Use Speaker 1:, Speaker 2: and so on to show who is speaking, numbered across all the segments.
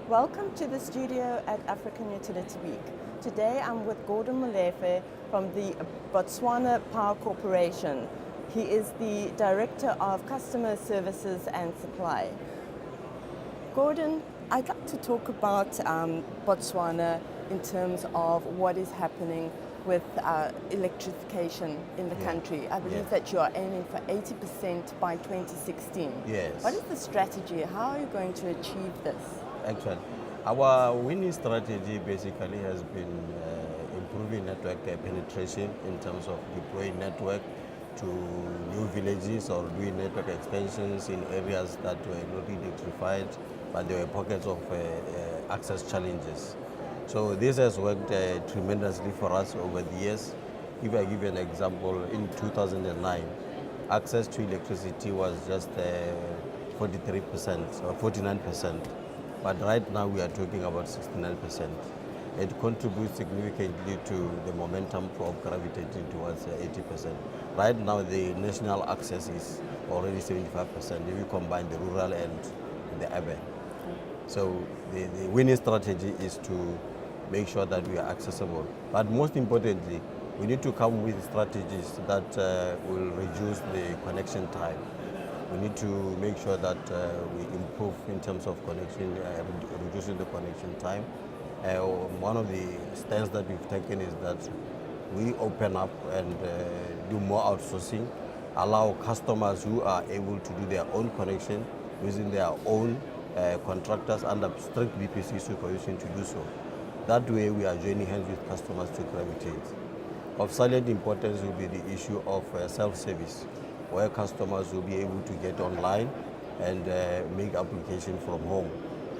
Speaker 1: Welcome to the studio at African Utility Week. Today I'm with Gordon Molefe from the Botswana Power Corporation. He is the Director of Customer Services and Supply. Gordon, I'd like to talk about Botswana in terms of what is happening with electrification in the country. I believe that you are aiming for 80% by 2016.
Speaker 2: Yes.
Speaker 1: What is the strategy? How are you going to achieve this?
Speaker 2: Actually, our winning strategy basically has been improving network penetration in terms of deploying network to new villages or doing network extensions in areas that were not electrified, but there were pockets of access challenges. So this has worked tremendously for us over the years. If I give you an example, in 2009, access to electricity was just 43% or 49%. But right now we are talking about 69%. It contributes significantly to the momentum of gravitating towards 80%. Right now the national access is already 75% if you combine the rural and the urban. So the winning strategy is to make sure that we are accessible. But most importantly, we need to come with strategies that will reduce the connection time. We need to make sure that we improve in terms of connection, reducing the connection time. One of the stands that we've taken is that we open up and do more outsourcing, allow customers who are able to do their own connection using their own contractors under strict BPC supervision to do so. That way we are joining hands with customers to gravitate. Of salient importance will be the issue of self-service, where customers will be able to get online and make application from home.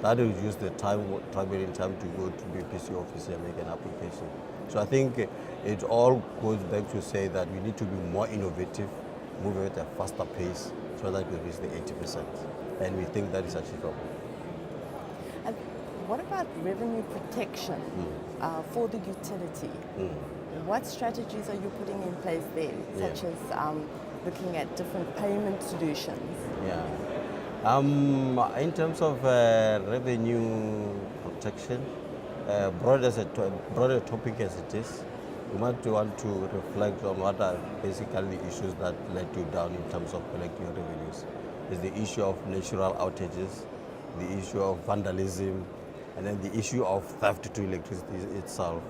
Speaker 2: That will reduce the traveling time to go to BPC office and make an application. So I think it all goes back to say that we need to be more innovative, move at a faster pace so that we reach the 80%. And we think that is achievable.
Speaker 1: And what about revenue protection for the utility? What strategies are you putting in place there, such as looking at different payment solutions?
Speaker 2: In terms of revenue protection, broader topic as it is, we might want to reflect on what are basically the issues that led you down in terms of collecting revenues. Is the issue of natural outages, the issue of vandalism, and then the issue of theft to electricity itself,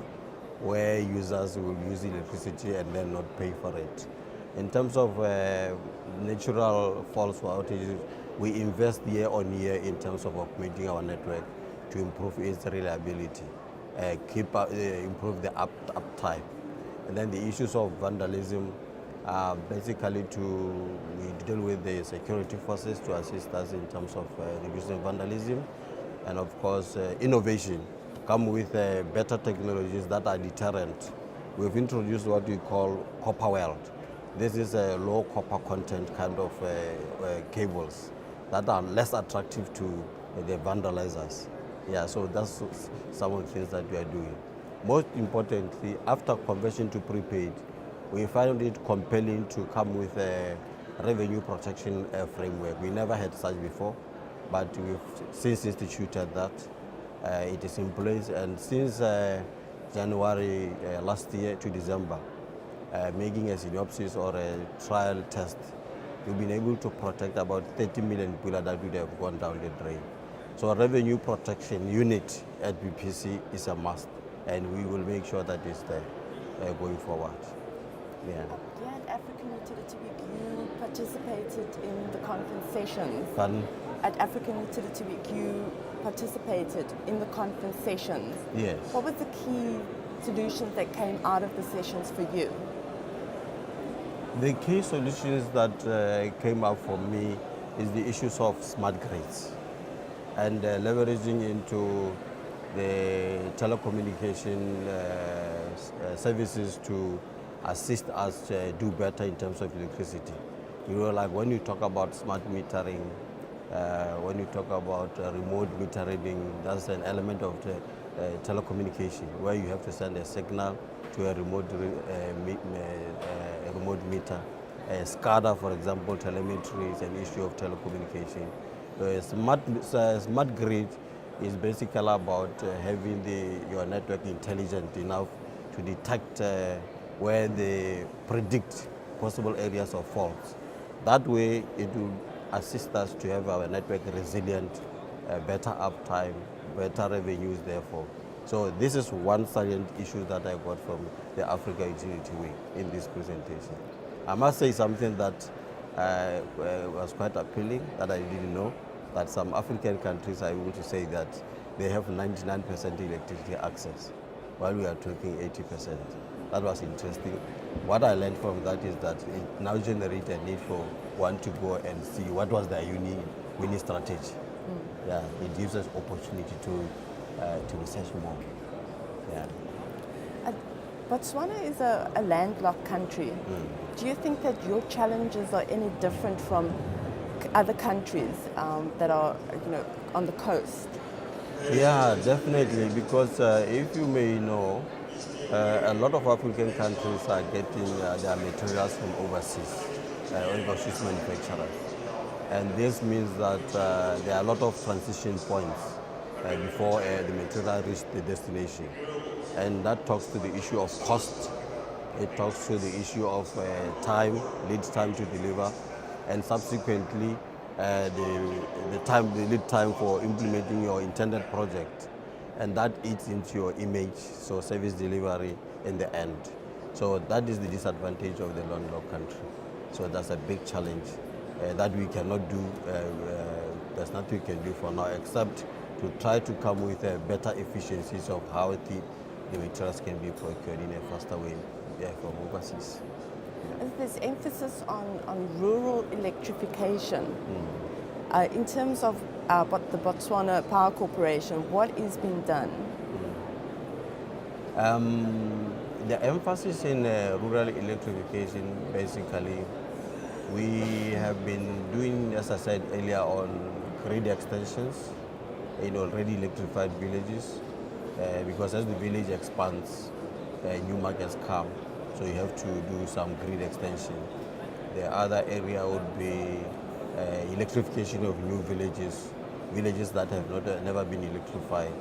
Speaker 2: where users will use electricity and then not pay for it. In terms of natural faults or outages, we invest year on year in terms of augmenting our network to improve its reliability, improve the uptime. And then the issues of vandalism, basically we deal with the security forces to assist us in terms of reducing vandalism. And of course, innovation, come with better technologies that are deterrent. We've introduced what we call copper weld. This is a low copper content kind of cables that are less attractive to the vandalizers. So that's some of the things that we are doing. Most importantly, after conversion to prepaid, we found it compelling to come with a revenue protection framework. We never had such before, but we've since instituted that. It is in place, and since January last year to December, making a synopsis or a trial test, we've been able to protect about 30 million people that would have gone down the drain. So a revenue protection unit at BPC is a must, and we will make sure that it's there going forward.
Speaker 1: Here at African Utility Week, you participated in the conference sessions.
Speaker 2: Pardon?
Speaker 1: At African Utility Week, you participated in the conference sessions.
Speaker 2: Yes.
Speaker 1: What was the key solutions that came out of the sessions for you?
Speaker 2: The key solutions that came up for me is the issues of smart grids and leveraging into the telecommunication services to assist us do better in terms of electricity. You know, like when you talk about smart metering, when you talk about remote metering, that's an element of the telecommunication where you have to send a signal to a remote meter. SCADA, for example, telemetry is an issue of telecommunication. Smart grid is basically about having your network intelligent enough to detect where they predict possible areas of faults. That way, it will assist us to have our network resilient, better uptime, better revenues therefore. So this is one salient issue that I got from the Africa Utility Week in this presentation. I must say something that was quite appealing that I didn't know, that some African countries are able to say that they have 99% electricity access, while we are talking 80%. That was interesting. What I learned from that is that it now generates a need for one to go and see what was their winning strategy. Yeah, it gives us opportunity to research more. Yeah.
Speaker 1: Botswana is a landlocked country. Do you think that your challenges are any different from other countries that are, on the coast?
Speaker 2: Yeah, definitely, because if you may know, a lot of African countries are getting their materials from overseas manufacturers. And this means that there are a lot of transition points before the material reaches the destination. And that talks to the issue of cost. It talks to the issue of lead time to deliver, and subsequently the lead time for implementing your intended project. And that eats into your image, so service delivery in the end. So that is the disadvantage of the landlocked country. So that's a big challenge that we cannot do. There's nothing we can do for now except to try to come with better efficiencies of how the materials can be procured in a faster way from overseas.
Speaker 1: There's emphasis on rural electrification. In terms of the Botswana Power Corporation, what is being done?
Speaker 2: The emphasis in rural electrification, basically, we have been doing, as I said earlier, on grid extensions in already electrified villages, because as the village expands, new markets come, so you have to do some grid extension. The other area would be electrification of new villages that have never been electrified.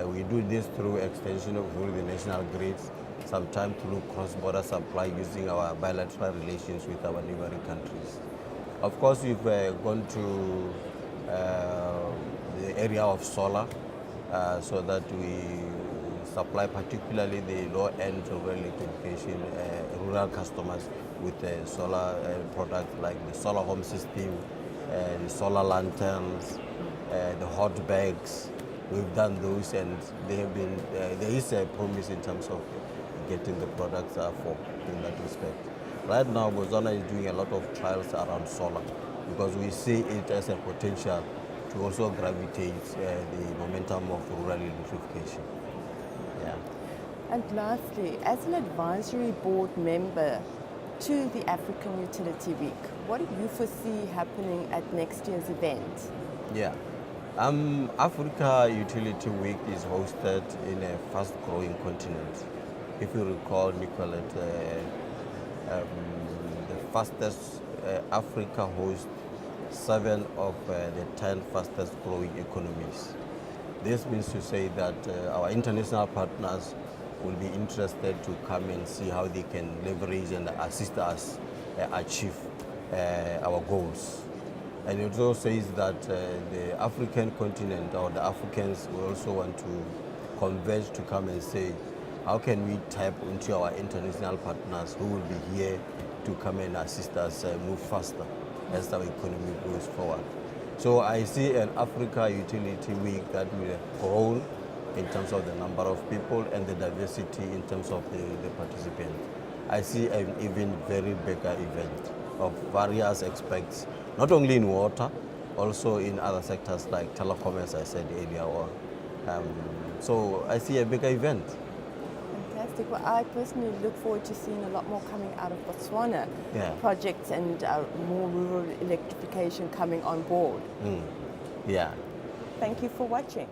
Speaker 2: We do this through extension through the national grids, sometimes through cross-border supply using our bilateral relations with our neighboring countries. Of course, we've gone to the area of solar, so that we supply particularly the low end of electrification rural customers with solar products like the solar home system, the solar lanterns, the hot bags. We've done those, and they have been. There is a promise in terms of getting the products in that respect. Right now, Botswana is doing a lot of trials around solar because we see it as a potential to also gravitate the momentum of rural electrification. Yeah.
Speaker 1: And lastly, as an advisory board member to the African Utility Week, what do you foresee happening at next year's event?
Speaker 2: Yeah. Africa Utility Week is hosted in a fast-growing continent. If you recall, Nicolette, the fastest, Africa hosts 7 of the 10 fastest growing economies. This means to say that our international partners will be interested to come and see how they can leverage and assist us achieve our goals. And it also says that the African continent or the Africans will also want to converge to come and say, how can we tap into our international partners who will be here to come and assist us move faster as our economy goes forward. So I see an Africa Utility Week that will grow in terms of the number of people and the diversity in terms of the participants. I see an even very bigger event of various aspects, not only in water, also in other sectors like telecom, as I said earlier on. So I see a bigger event.
Speaker 1: Fantastic. Well, I personally look forward to seeing a lot more coming out of Botswana, projects and more rural electrification coming on board.
Speaker 2: Yeah.
Speaker 1: Thank you for watching.